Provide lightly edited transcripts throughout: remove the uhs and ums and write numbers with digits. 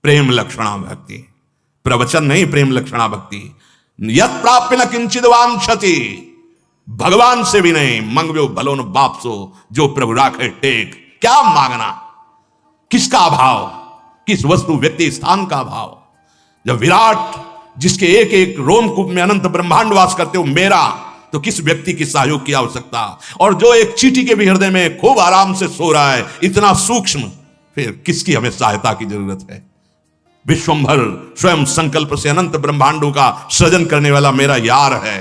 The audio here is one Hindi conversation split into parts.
प्रेम लक्षणा भक्ति, प्रवचन नहीं, प्रेम लक्षणा भक्ति। यत् प्राप्य न किंचित वांछति, भगवान से भी नहीं। मंगव्यो भलो न बाप सो, जो प्रभु राखे टेक। क्या मांगना, किसका अभाव, किस वस्तु व्यक्ति स्थान का अभाव। जब विराट जिसके एक एक रोमकूप में अनंत ब्रह्मांड वास करते हो मेरा, तो किस व्यक्ति की सहयोग की आवश्यकता। और जो एक चींटी के भी हृदय में खूब आराम से सो रहा है, इतना सूक्ष्म, फिर किसकी हमें सहायता की जरूरत है। विश्वंभर स्वयं संकल्प से अनंत ब्रह्मांडों का सृजन करने वाला मेरा यार है,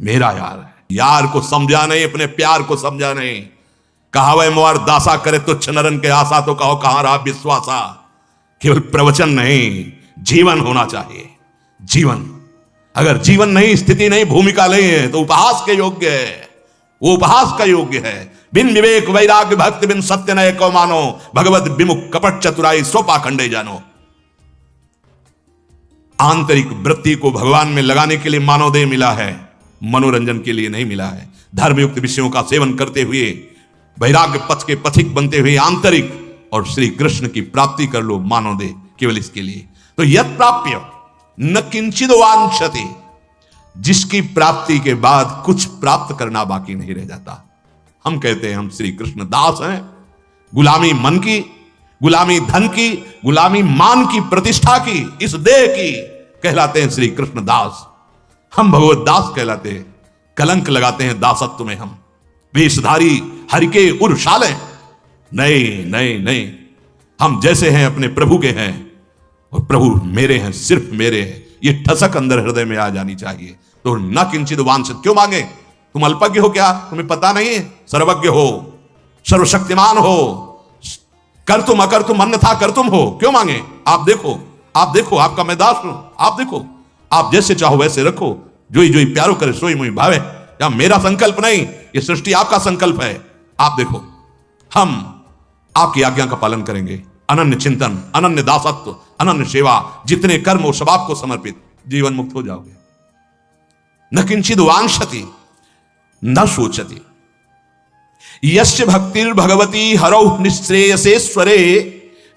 मेरा यार है। यार को समझा नहीं, अपने प्यार को समझा नहीं। कहावै मोर दासा करे तुच्छ नरन के आशा, तो कहो कहां रहा विश्वासा। केवल प्रवचन नहीं, जीवन होना चाहिए। जीवन, अगर जीवन नहीं, स्थिति नहीं, भूमिका नहीं है, तो उपहास के योग्य है, वो उपहास का योग्य है। बिन विवेक वैराग्य भक्ति बिन सत्य नय को मानो, भगवत विमुख कपट चतुराई सो पाखंडे जानो। आंतरिक वृत्ति को भगवान में लगाने के लिए मानव देह मिला है, मनोरंजन के लिए नहीं मिला है। धर्मयुक्त विषयों का सेवन करते हुए, वैराग्य पथ के पथिक बनते हुए आंतरिक और श्री कृष्ण की प्राप्ति कर लो मानव देह, केवल इसके लिए। तो यत् प्राप्य न किंचित वांछति, जिसकी प्राप्ति के बाद कुछ प्राप्त करना बाकी नहीं रह जाता। हम कहते हैं हम श्री कृष्ण दास हैं। गुलामी मन की, गुलामी धन की, गुलामी मान की, प्रतिष्ठा की, इस देह की, कहलाते हैं श्री कृष्ण दास। हम भगवत दास कहलाते हैं। कलंक लगाते हैं दासत्व में हम, वेशधारी हरि के उर्शाले। नहीं नहीं नहीं, हम जैसे हैं अपने प्रभु के हैं, और प्रभु मेरे हैं, सिर्फ मेरे हैं। ये ठसक अंदर हृदय में आ जानी चाहिए। तो न किंचित वांछित क्यों मांगे? तुम अल्पज्ञ हो क्या? तुम्हें पता नहीं है? सर्वज्ञ हो, सर्वशक्तिमान हो, कर तुम अकर तुम अन्यथा कर तुम हो, क्यों मांगे? आप देखो, आप देखो, आपका मैं दास हूं, आप देखो, आप जैसे चाहो वैसे रखो, जोई जोई प्यारो करे सोई मुई भावे। या मेरा संकल्प नहीं, ये सृष्टि आपका संकल्प है। आप देखो, हम आपकी आज्ञा का पालन करेंगे। अनन्य चिंतन, अनन्य दासत्व, अनन्य सेवा, जितने कर्म हो सब आपको समर्पित, जीवन मुक्त हो जाओगे। न किंचित वांछति न सोचति, यस्य भक्तिर भगवती हरौ निःश्रेयसेश्वरे,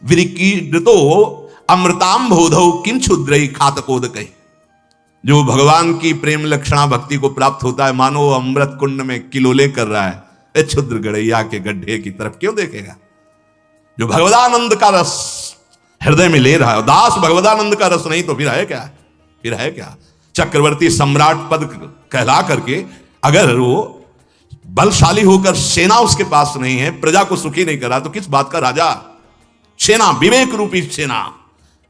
विरिकीर्तो अमृताम बोधौ किं क्षुद्रै खातकोदकै। जो भगवान की प्रेम लक्षणा भक्ति को प्राप्त होता है, मानो अमृत कुंड में किलोले कर रहा है, क्षुद्र गड़ैया के गड्ढे की तरफ क्यों देखेगा? जो भगवदानंद का रस हृदय में ले रहा है, दास भगवदानंद का रस नहीं तो फिर है क्या? फिर है क्या? चक्रवर्ती सम्राट पद कहला करके अगर वो बलशाली होकर सेना उसके पास नहीं है, प्रजा को सुखी नहीं करा, तो किस बात का राजा? सेना, विवेक रूपी सेना,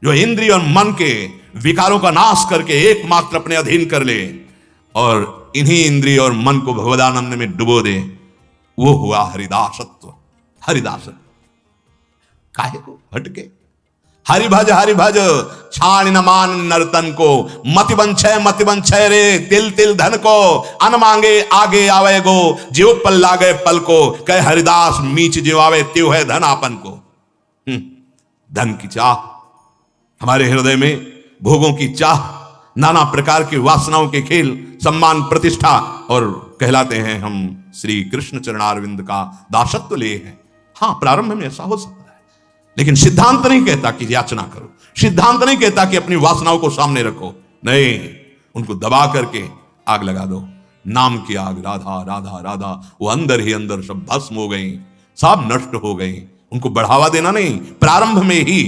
जो इंद्रिय और मन के विकारों का नाश करके एकमात्र अपने अधीन कर ले और इन्हीं इंद्रिय और मन को भगवदानंद में डुबो दे, वो हुआ हरिदासत्व। हरिदासत्व काहे को हटके हरि भज छाण न मान नर्तन को, मति बंछय रे तिल तिल धन को, अन मांगे आगे आवे गो, जीव पल लागे पल को, कह हरिदास मीच जीव आवे त्यो है धन आपन को। धन की चाह, हमारे हृदय में भोगों की चाह, नाना प्रकार की वासनाओं के खेल, सम्मान प्रतिष्ठा, और कहलाते हैं हम श्री कृष्ण चरणारविंद का दासत्व ले हैं। हाँ, प्रारंभ में ऐसा हो सकता है, लेकिन सिद्धांत नहीं कहता कि याचना करो, सिद्धांत नहीं कहता कि अपनी वासनाओं को सामने रखो। नहीं, उनको दबा करके आग लगा दो। नाम की आग, राधा राधा राधा, वो अंदर ही अंदर सब भस्म हो गई, सब नष्ट हो गई। उनको बढ़ावा देना नहीं, प्रारंभ में ही,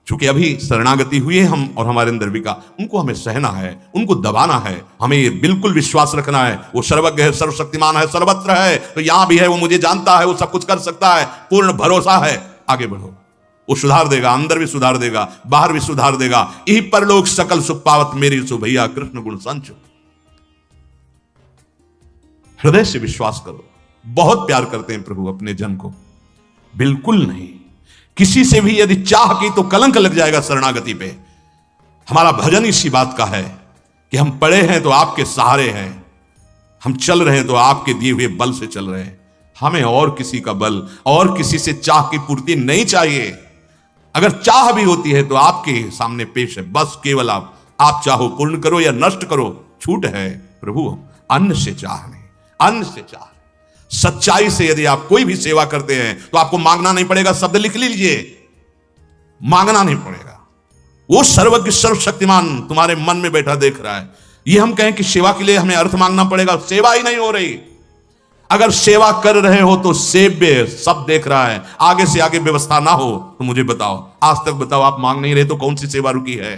चूंकि अभी शरणागति हुई है हम और हमारे अंदर विका, उनको हमें सहना है, उनको दबाना है। हमें ये बिल्कुल विश्वास रखना है, वो सर्वज्ञ है, सर्वशक्तिमान है, सर्वत्र है, तो यहां भी है, वो मुझे जानता है, वो सब कुछ कर सकता है, पूर्ण भरोसा है। आगे बढ़ो, वो सुधार देगा, अंदर भी सुधार देगा, बाहर भी सुधार देगा। यही परलोक सकल सुख पावत मेरी सो भैया कृष्ण गुण संचो। हृदय से विश्वास करो। बहुत प्यार करते हैं प्रभु अपने जन को, बिल्कुल नहीं। किसी से भी यदि चाह की तो कलंक लग जाएगा शरणागति पे। हमारा भजन इसी बात का है कि हम पड़े हैं तो आपके सहारे हैं, हम चल रहे हैं तो आपके दिए हुए बल से चल रहे हैं। हमें और किसी का बल और किसी से चाह की पूर्ति नहीं चाहिए। अगर चाह भी होती है तो आपके सामने पेश है, बस केवल आप चाहो पूर्ण करो या नष्ट करो, छूट है प्रभु। अन्न से चाह नहीं, अन्न से चाह। सच्चाई से यदि आप कोई भी सेवा करते हैं तो आपको मांगना नहीं पड़ेगा। शब्द लिख लीजिए, मांगना नहीं पड़ेगा। वो सर्वज्ञ सर्वशक्तिमान तुम्हारे मन में बैठा देख रहा है। ये हम कहें कि सेवा के लिए हमें अर्थ मांगना पड़ेगा, सेवा ही नहीं हो रही। अगर सेवा कर रहे हो तो सेव्य सब देख रहा है, आगे से आगे व्यवस्था ना हो तो मुझे बताओ, आज तक बताओ, आप मांग नहीं रहे तो कौन सी सेवा रुकी है,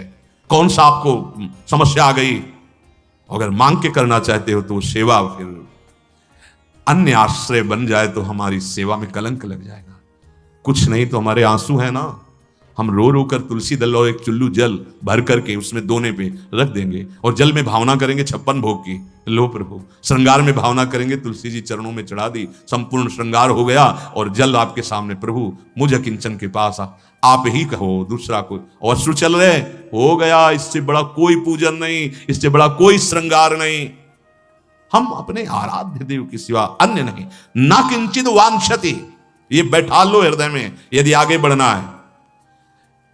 कौन सा आपको समस्या आ गई? अगर मांग के करना चाहते हो तो सेवा फिर अन्य आश्रय बन जाए तो हमारी सेवा में कलंक लग जाएगा। कुछ नहीं तो हमारे आंसू है ना, हम रो रो कर तुलसी दल और एक चुल्लू जल भर करके उसमें दोने पे रख देंगे और जल में भावना करेंगे 56 भोग की, लो प्रभु। श्रृंगार में भावना करेंगे, तुलसी जी चरणों में चढ़ा दी, संपूर्ण श्रृंगार हो गया और जल आपके सामने, प्रभु मुझ किंचन के पास आप ही कहो, दूसरा कोई। और अश्रु चल रहे, हो गया, इससे बड़ा कोई पूजन नहीं, इससे बड़ा कोई श्रृंगार नहीं। हम अपने आराध्य देव की सिवा अन्य नहीं। ना किंचित वांछति, ये बैठा लो हृदय में यदि आगे बढ़ना है।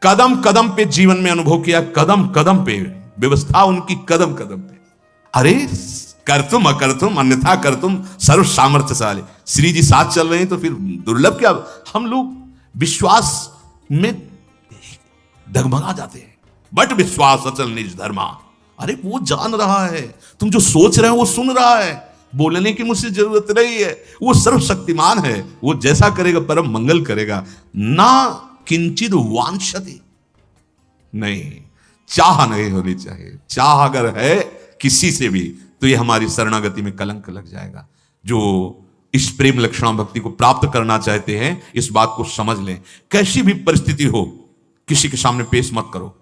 कदम कदम पे जीवन में अनुभव किया, कदम कदम पे व्यवस्था उनकी, कदम कदम पे। अरे कर तुम अकर तुम अन्यथा कर तुम सर्व सामर्थ्यशाली। श्री जी साथ चल रहे हैं तो फिर दुर्लभ क्या? हम लोग विश्वास में डगमगा जाते हैं। बट विश्वास अचल निज धर्मा। अरे वो जान रहा है, तुम जो सोच रहे हो वो सुन रहा है, बोलने की मुझसे जरूरत नहीं है। वो सर्वशक्तिमान है, वो जैसा करेगा परम मंगल करेगा। ना किंचित वांछति, नहीं, चाह नहीं होनी चाहिए। चाह अगर है किसी से भी तो ये हमारी शरणागति में कलंक लग जाएगा। जो इस प्रेम लक्षणा भक्ति को प्राप्त करना चाहते हैं, इस बात को समझ लें। कैसी भी परिस्थिति हो, किसी के सामने पेश मत करो।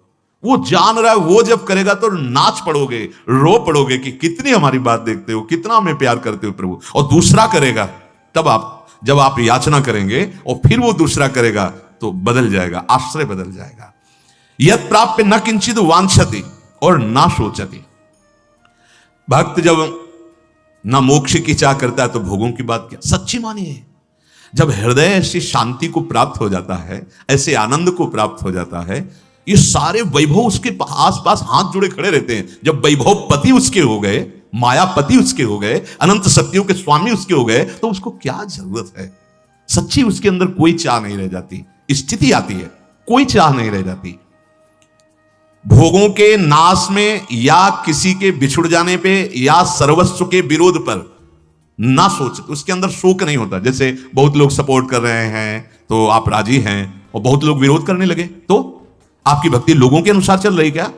वो जान रहा है, वो जब करेगा तो नाच पड़ोगे, रो पड़ोगे कि कितनी हमारी बात देखते हो, कितना हमें प्यार करते हो प्रभु। और दूसरा करेगा तब जब आप याचना करेंगे और फिर वो दूसरा करेगा तो बदल जाएगा, आश्रय बदल जाएगा। यद प्राप्य न किंचित वांछति और ना सोचति। भक्त जब न मोक्ष की चाह करता है तो भोगों की बात क्या। सच्ची मानिए, जब हृदय ऐसी शांति को प्राप्त हो जाता है, ऐसे आनंद को प्राप्त हो जाता है, ये सारे वैभव उसके आसपास हाथ जुड़े खड़े रहते हैं। जब वैभव पति उसके हो गए, मायापति उसके हो गए, अनंत शक्तियों के स्वामी उसके हो गए, तो उसको क्या जरूरत है? सच्ची उसके अंदर कोई चाह नहीं रह जाती। स्थिति आती है, कोई चाह नहीं रह जाती। भोगों के नाश में या किसी के बिछुड़ जाने पे या सर्वस्व के विरोध पर ना सोच, उसके अंदर शोक नहीं होता। जैसे बहुत लोग सपोर्ट कर रहे हैं तो आप राजी हैं, और बहुत लोग विरोध करने लगे तो आपकी भक्ति लोगों के अनुसार चल रही क्या?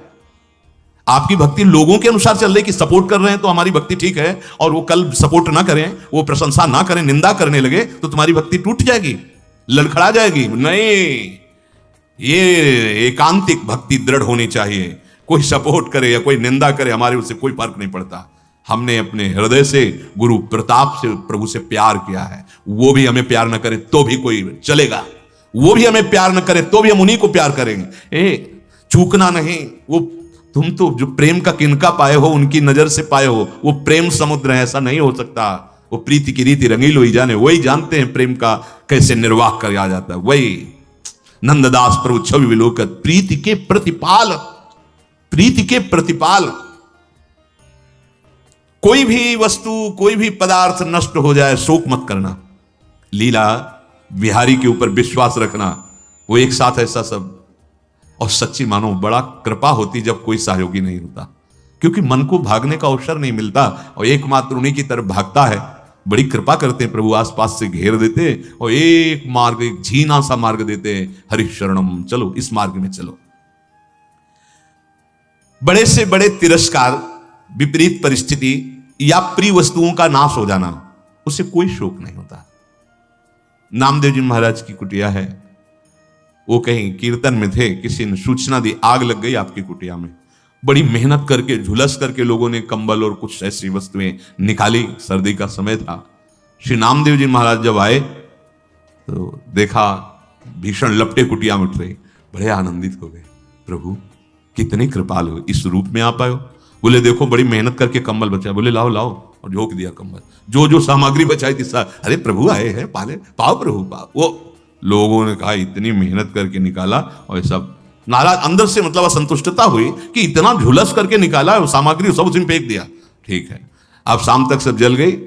आपकी भक्ति लोगों के अनुसार चल रही कि सपोर्ट कर रहे हैं तो हमारी भक्ति ठीक है, और वो कल सपोर्ट ना करें, वो प्रशंसा ना करें, निंदा करने लगे तो तुम्हारी भक्ति टूट जाएगी, लड़खड़ा जाएगी? नहीं, ये एकांतिक भक्ति दृढ़ होनी चाहिए। कोई सपोर्ट करे या कोई निंदा करे, हमारे उससे कोई फर्क नहीं पड़ता। हमने अपने हृदय से गुरु प्रताप से प्रभु से प्यार किया है। वो भी हमें प्यार न करे तो भी कोई चलेगा, वो भी हमें प्यार न करे तो भी हम उन्हीं को प्यार करेंगे। चूकना नहीं। वो तुम तो जो प्रेम का किनका पाए हो, उनकी नजर से पाए हो, वो प्रेम समुद्र है, ऐसा नहीं हो सकता। वो प्रीति की रीति रंगीलो ही जाने, वही जानते हैं प्रेम का कैसे निर्वाह किया जाता है। वही नंददास प्रभु छवि विलोकत, प्रीति के प्रतिपाल, प्रीति के प्रतिपाल। कोई भी वस्तु, कोई भी पदार्थ नष्ट हो जाए, शोक मत करना। लीला बिहारी के ऊपर विश्वास रखना, वो एक साथ ऐसा सब। और सच्ची मानो बड़ा कृपा होती जब कोई सहयोगी नहीं होता, क्योंकि मन को भागने का अवसर नहीं मिलता और एकमात्र उन्हीं की तरफ भागता है। बड़ी कृपा करते हैं प्रभु, आसपास से घेर देते और एक मार्ग, एक झीना सा मार्ग देते हैं, हरि शरणम, चलो इस मार्ग में चलो। बड़े से बड़े तिरस्कार, विपरीत परिस्थिति या प्रिय वस्तुओं का नाश हो जाना, उससे कोई शोक नहीं होता। नामदेव जी महाराज की कुटिया है, वो कहीं कीर्तन में थे, किसी ने सूचना दी आग लग गई आपकी कुटिया में। बड़ी मेहनत करके, झुलस करके लोगों ने कंबल और कुछ ऐसी वस्तुएं निकाली, सर्दी का समय था। श्री नामदेव जी महाराज जब आए तो देखा भीषण लपटे कुटिया में उठ रही, बड़े आनंदित हो गए। प्रभु कितनी कृपाल हो, इस रूप में आप आए हो। बोले देखो बड़ी मेहनत करके कंबल बचाया। बोले लाओ लाओ, और झोंक दिया कंबल, जो जो सामग्री बचाई थी। अरे प्रभु आए हैं, पाले पाओ प्रभु पाओ। वो लोगों ने कहा इतनी मेहनत करके निकाला, और सब नाराज, अंदर से मतलब असंतुष्टता हुई कि इतना झुलस करके निकाला, सामग्री सब उसमें फेंक दिया। ठीक है, अब शाम तक सब जल गई,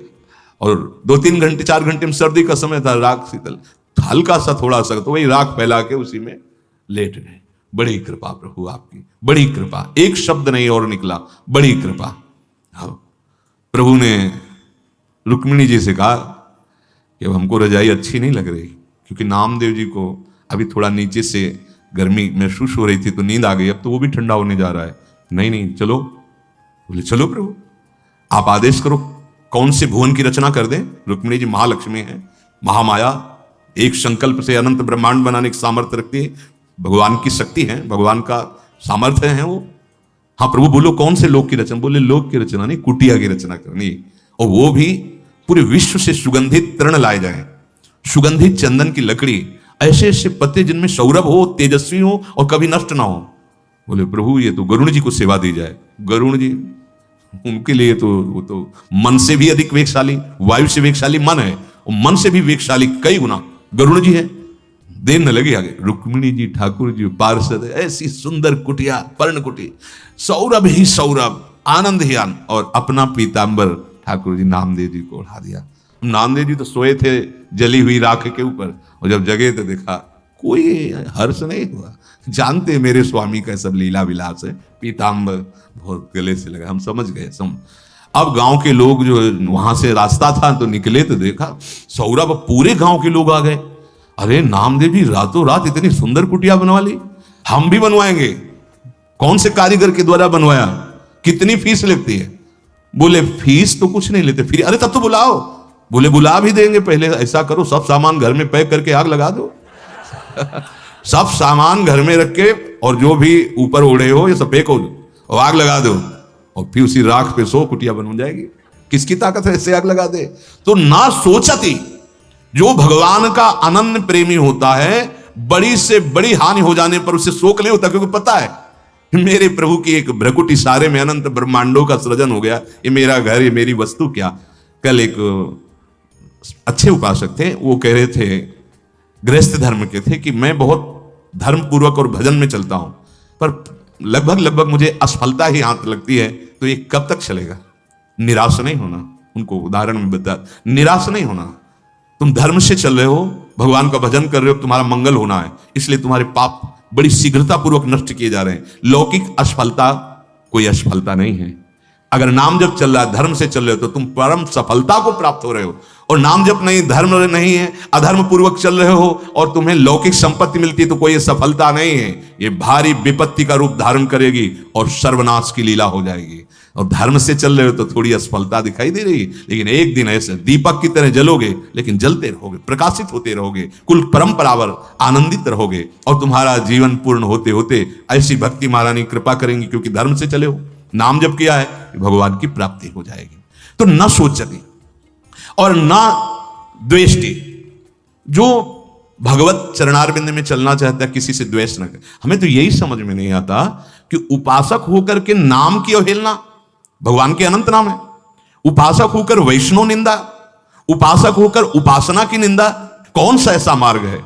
और 2-3 घंटे 4 घंटे में सर्दी का समय था, राख शीतल, हल्का सा थोड़ा सा तो वही राख फैला के उसी में लेट गए। बड़ी कृपा प्रभु आपकी, बड़ी कृपा, एक शब्द नहीं और निकला, बड़ी कृपा। हाँ, प्रभु ने रुक्मिणी जी से कहा कि अब हमको रजाई अच्छी नहीं लग रही, क्योंकि नामदेव जी को अभी थोड़ा नीचे से गर्मी महसूस हो रही थी, तो नींद आ गई, अब तो वो भी ठंडा होने जा रहा है। नहीं नहीं चलो, बोले चलो प्रभु आप आदेश करो, कौन से भुवन की रचना कर दें। रुक्मिणी जी महालक्ष्मी है, महामाया, एक संकल्प से अनंत ब्रह्मांड बनाने की सामर्थ्य रखती है, भगवान की शक्ति है, भगवान का सामर्थ्य है वो। हाँ प्रभु बोलो कौन से लोक की रचना। बोले लोक की रचना नहीं, कुटिया की रचना करनी, और वो भी पूरे विश्व से सुगंधित तृण लाए जाए, सुगंधित चंदन की लकड़ी, ऐसे ऐसे पत्ते जिनमें सौरभ हो, तेजस्वी हो और कभी नष्ट ना हो। बोले प्रभु ये तो गरुण जी को सेवा दी जाए। गरुण जी उनके लिए तो वो तो मन से भी अधिक वेगशाली, वायु से वेगशाली मन है, और मन से भी वेगशाली कई गुना गरुण जी है। देर न लगी आगे, रुक्मिणी जी ठाकुर जी पार्षद, ऐसी सुंदर कुटिया, पर्ण कुटी, सौरभ ही सौरभ, आनंद ही आनंद, और अपना पीतांबर ठाकुर जी नामदेव जी को उड़ा दिया। नामदेव जी तो सोए थे जली हुई राख के ऊपर, और जब जगे तो देखा कोई हर्ष नहीं हुआ। जानते मेरे स्वामी का सब लीला विलास है, पीतांबर बहुत गले से लगा, हम समझ गए। अब गांव के लोग जो वहां से रास्ता था तो निकले तो देखा सौरभ, पूरे गांव के लोग आ गए। अरे नामदेव जी रातों रात इतनी सुंदर कुटिया बनवा ली, हम भी बनवाएंगे। कौन से कारीगर के द्वारा बनवाया, कितनी फीस लगती है। बोले फीस तो कुछ नहीं लेते, फिर अरे तब तो बुलाओ। बोले बुला भी देंगे, पहले ऐसा करो सब सामान घर में पैक करके आग लगा दो। सब सामान घर में रख के, और जो भी ऊपर ओढ़े हो ये सब पैक हो और आग लगा दो, और फिर उसी राख पे सो कुटिया बन जाएगी। किसकी ताकत है ऐसे आग लगा दे। तो ना सोचती, जो भगवान का अनन्य प्रेमी होता है, बड़ी से बड़ी हानि हो जाने पर उसे शोक नहीं होता, क्योंकि पता है मेरे प्रभु की एक भ्रकुटी सारे में अनंत ब्रह्मांडों का सृजन हो गया, ये मेरा घर, ये मेरी वस्तु क्या। कल एक अच्छे उपासक थे, वो कह रहे थे, गृहस्थ धर्म के थे, कि मैं बहुत धर्म पूर्वक और भजन में चलता हूं, पर लगभग मुझे असफलता ही हाथ लगती है, तो ये कब तक चलेगा। निराश नहीं होना, उनको उदाहरण में बता, निराश नहीं होना। तुम धर्म से चल रहे हो, भगवान का भजन कर रहे हो, तुम्हारा मंगल होना है, इसलिए तुम्हारे पाप बड़ी शीघ्रता पूर्वक नष्ट किए जा रहे हैं। लौकिक असफलता कोई असफलता नहीं है। अगर नाम जप चल रहा है, धर्म से चल रहे हो, तो तुम परम सफलता को प्राप्त हो रहे हो। और नाम जप नहीं, धर्म नहीं है, अधर्म पूर्वक चल रहे हो और तुम्हें लौकिक संपत्ति मिलती है, तो कोई सफलता नहीं है। ये भारी विपत्ति का रूप धारण करेगी और सर्वनाश की लीला हो जाएगी। और धर्म से चल रहे हो तो थोड़ी असफलता दिखाई दे रही, लेकिन एक दिन ऐसे दीपक की तरह जलोगे, लेकिन जलते रहोगे, प्रकाशित होते रहोगे, कुल परंपरावर आनंदित रहोगे, और तुम्हारा जीवन पूर्ण होते होते ऐसी भक्ति महारानी कृपा करेंगी, क्योंकि धर्म से चले हो, नाम जप किया है, भगवान की प्राप्ति हो जाएगी। तो न सोचती और न द्वेष्टि, जो भगवत चरणारविंद में चलना चाहता है किसी से द्वेष न करे। हमें तो यही समझ में नहीं आता कि उपासक होकर के नाम की अवहेलना, भगवान के अनंत नाम है, उपासक होकर वैष्णव निंदा, उपासक होकर उपासना की निंदा, कौन सा ऐसा मार्ग है।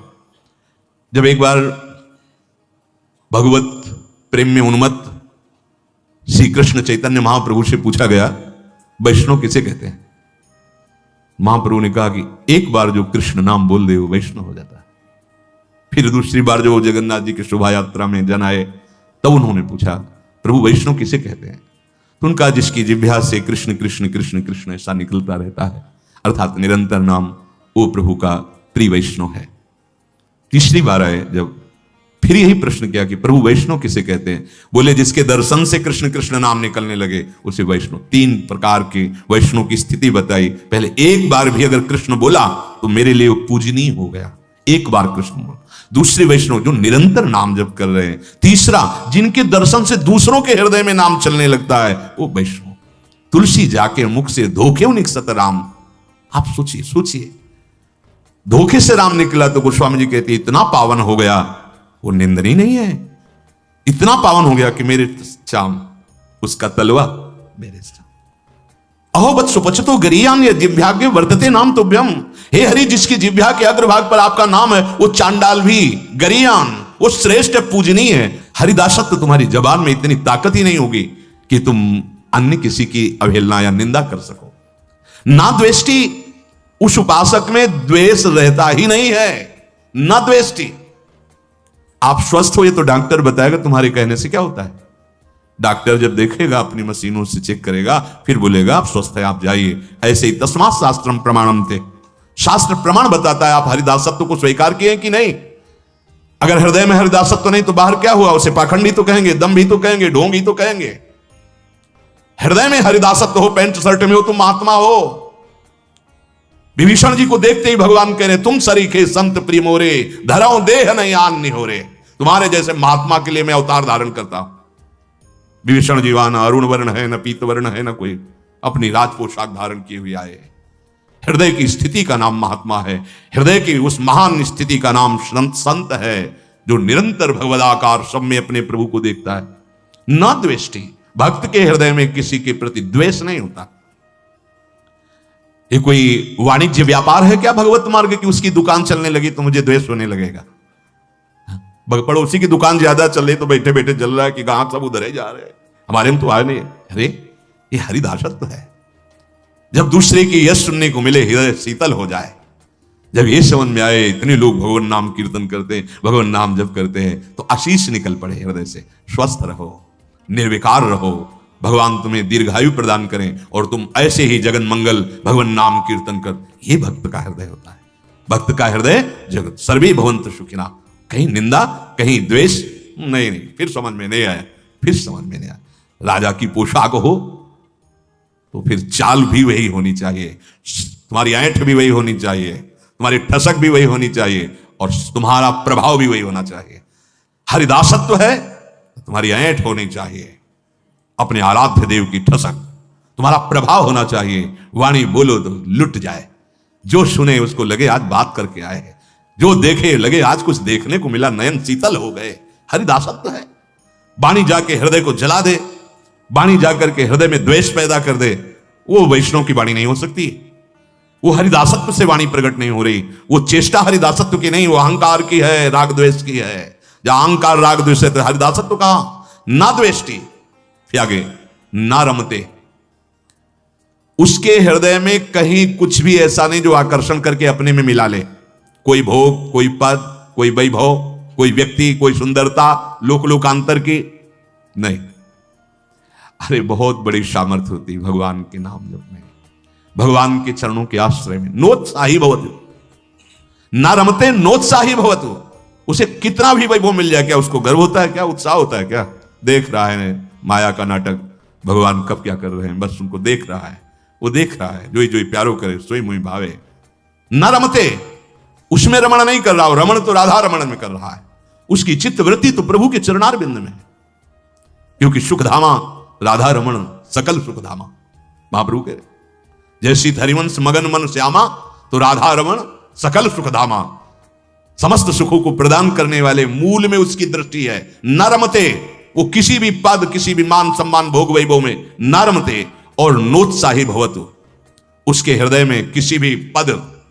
जब एक बार भगवत प्रेम में उन्मत्त श्री कृष्ण चैतन्य महाप्रभु से पूछा गया, वैष्णव किसे कहते हैं। महाप्रभु ने कहा कि एक बार जो कृष्ण नाम बोल दे वो वैष्णव हो जाता है। फिर दूसरी बार जो जगन्नाथ जी की शोभा यात्रा में जन आए, तब उन्होंने पूछा प्रभु वैष्णव किसे कहते हैं। तो उनका जिसकी जिह्वा से कृष्ण कृष्ण कृष्ण कृष्ण ऐसा निकलता रहता है, अर्थात निरंतर नाम, वो प्रभु का प्रिय वैष्णव है। तीसरी बार आए जब, फिर यही प्रश्न किया कि प्रभु वैष्णव किसे कहते हैं। बोले जिसके दर्शन से कृष्ण कृष्ण नाम निकलने लगे उसे वैष्णव। 3 प्रकार के वैष्णव की स्थिति बताई। पहले एक बार भी अगर कृष्ण बोला तो मेरे लिए वो पूजनीय हो गया, एक बार कृष्ण बोला। दूसरे वैष्णव जो निरंतर नाम जप कर रहे हैं। तीसरा जिनके दर्शन से दूसरों के हृदय में नाम चलने लगता है वो वैष्णव। तुलसी जाके मुख से धोखे निकसत राम। आप सोचिए सोचिए, धोखे से राम निकला तो गोस्वामी जी कहते इतना पावन हो गया, वो निंदनीय नहीं है, इतना पावन हो गया कि मेरे चाम उसका तलवा मेरे चाम। अहोबत सुपचतो गरियान जिह्वाग्य वर्तते नाम तुभ्यम। हे हरि, जिसकी जिह्वा के अग्रभाग पर आपका नाम है वो चांडाल भी गरियान, वो श्रेष्ठ पूजनीय है। हरिदासत्व तुम्हारी जबान में इतनी ताकत ही नहीं होगी कि तुम अन्य किसी की अवहेलना या निंदा कर सको। ना द्वेष्टि, उस उपासक में द्वेष रहता ही नहीं है, ना द्वेष्टि। आप स्वस्थ हो ये तो डॉक्टर बताएगा, तुम्हारे कहने से क्या होता है। डॉक्टर जब देखेगा अपनी मशीनों से चेक करेगा फिर बोलेगा आप स्वस्थ है, आप जाइए। ऐसे ही तस्मात् शास्त्रम प्रमाणम थे, शास्त्र प्रमाण बताता है। आप हरिदासत्व को स्वीकार किए कि नहीं? अगर हृदय में हरिदासत्व नहीं तो बाहर क्या हुआ? उसे पाखंडी तो कहेंगे, दम भी तो कहेंगे, ढोंगी तो कहेंगे। हृदय में हरिदासत्व हो, पैंट शर्ट में हो, तुम महात्मा हो। विभीषण जी को देखते ही भगवान कह रहे तुम सरीखे संत प्रिय मोरे, धराओ देह नहीं आन निहोरे। तुम्हारे जैसे महात्मा के लिए मैं अवतार धारण करता हूं। विभीषण जीवान अरुण वर्ण है, न पीत वर्ण है, न कोई अपनी राज पोशाक धारण किए हुए आए। हृदय की स्थिति का नाम महात्मा है। हृदय की उस महान स्थिति का नाम संत है, जो निरंतर भगवदाकार सब में अपने प्रभु को देखता है। न द्वेष्टि, भक्त के हृदय में किसी के प्रति द्वेष नहीं होता। ये कोई वाणिज्य व्यापार है क्या भगवत मार्ग की? उसकी दुकान चलने लगी तो मुझे द्वेष होने लगेगा। पड़ोसी की दुकान ज्यादा चल रही तो बैठे बैठे चल रहा है कि गांव सब उधर ही जा रहे हैं, हमारे में तो आए नहीं। अरे ये हरिदासत्व है। जब दूसरे की यश सुनने को मिले हृदय शीतल हो जाए। जब ये समझ में आए इतने लोग भगवान नाम कीर्तन करते हैं, भगवान नाम जप करते हैं, तो आशीष निकल पड़े हृदय से। स्वस्थ रहो, निर्विकार रहो, भगवान तुम्हें दीर्घायु प्रदान करें और तुम ऐसे ही जगन मंगल भगवान नाम कीर्तन कर। ये भक्त का हृदय होता है। भक्त का हृदय जगत सर्वे भवन्तु सुखिनः। कहीं निंदा, कहीं द्वेष नहीं। फिर समझ में नहीं आया, फिर समझ में नहीं आया। राजा की पोशाक हो तो फिर चाल भी वही होनी चाहिए, तुम्हारी ऐंठ भी वही होनी चाहिए, तुम्हारी ठसक भी वही होनी चाहिए और तुम्हारा प्रभाव भी वही होना चाहिए। हरिदासत्व है तो तुम्हारी ऐंठ होनी चाहिए, अपने आराध्य देव की ठसक, तुम्हारा प्रभाव होना चाहिए। वाणी बोलो तो लुट जाए, जो सुने उसको लगे आज बात करके आए हैं, जो देखे लगे आज कुछ देखने को मिला, नयन शीतल हो गए। हरिदासत्व है। वाणी जाके हृदय को जला दे, वाणी जाकर के हृदय में द्वेष पैदा कर दे, वो वैष्णव की वाणी नहीं हो सकती। वो हरिदासत्व से वाणी प्रकट नहीं हो रही। वो चेष्टा हरिदासत्व की नहीं, वो अहंकार की है, राग द्वेष की है। जहां अहंकार राग द्वेष है तो हरिदासत्व कहां? ना द्वेष्टि, फिर आगे ना रमते। उसके हृदय में कहीं कुछ भी ऐसा नहीं जो आकर्षण करके अपने में मिला ले। कोई भोग, कोई पद, कोई वैभव, कोई व्यक्ति, कोई सुंदरता, लोकांतर की नहीं। अरे बहुत बड़ी सामर्थ्य होती भगवान के नाम जपने, भगवान के चरणों के आश्रय में। नोत्साही भवतु, ना रमते नोत्साही भवतु। उसे कितना भी वैभव मिल जाए क्या उसको गर्व होता है क्या? उत्साह होता है क्या? देख रहा है माया का नाटक, भगवान कब क्या कर रहे हैं, बस उनको देख रहा है। वो देख रहा है, जोई जोई प्यारो करे सोई मुई भावे। न रमते, उसमें रमण नहीं कर रहा हो, रमण तो राधा रमण में कर रहा है। उसकी चित्त वृत्ति तो प्रभु के चरणार बिंद में है, क्योंकि सुखधामा राधा रमण सकल सुखधामा। महाप्रभु कह रहे जैसी हरिवंश मगन मन श्यामा, तो राधा रमण सकल सुखधामा। समस्त सुखों को प्रदान करने वाले मूल में उसकी दृष्टि है। न रमते, वो किसी भी पद, किसी भी मान सम्मान भोग वैभव में न रमते। और नोत्साही भवतु, उसके हृदय में किसी भी पद,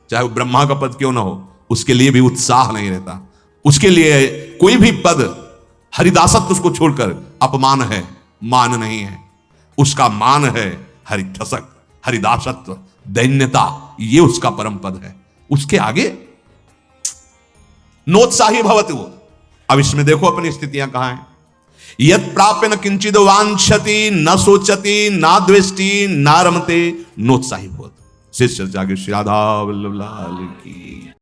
चाहे वो ब्रह्मा का पद क्यों ना हो, उसके लिए भी उत्साह नहीं रहता। उसके लिए कोई भी पद, हरिदासत्व उसको छोड़कर अपमान है, मान नहीं है। उसका मान है हरिठसक, हरिदासत्व, दैन्यता, ये उसका परम पद है। उसके आगे नोत्साही भवतु। अब इसमें देखो अपनी स्थितियां कहां हैं। यत प्राप्य न किंचिद वांछति, न सोचति, न द्वेष्टि, न रमते, नोत्साही भवतु। शिष्य जागे श्री राधा वल्लभ लाल की।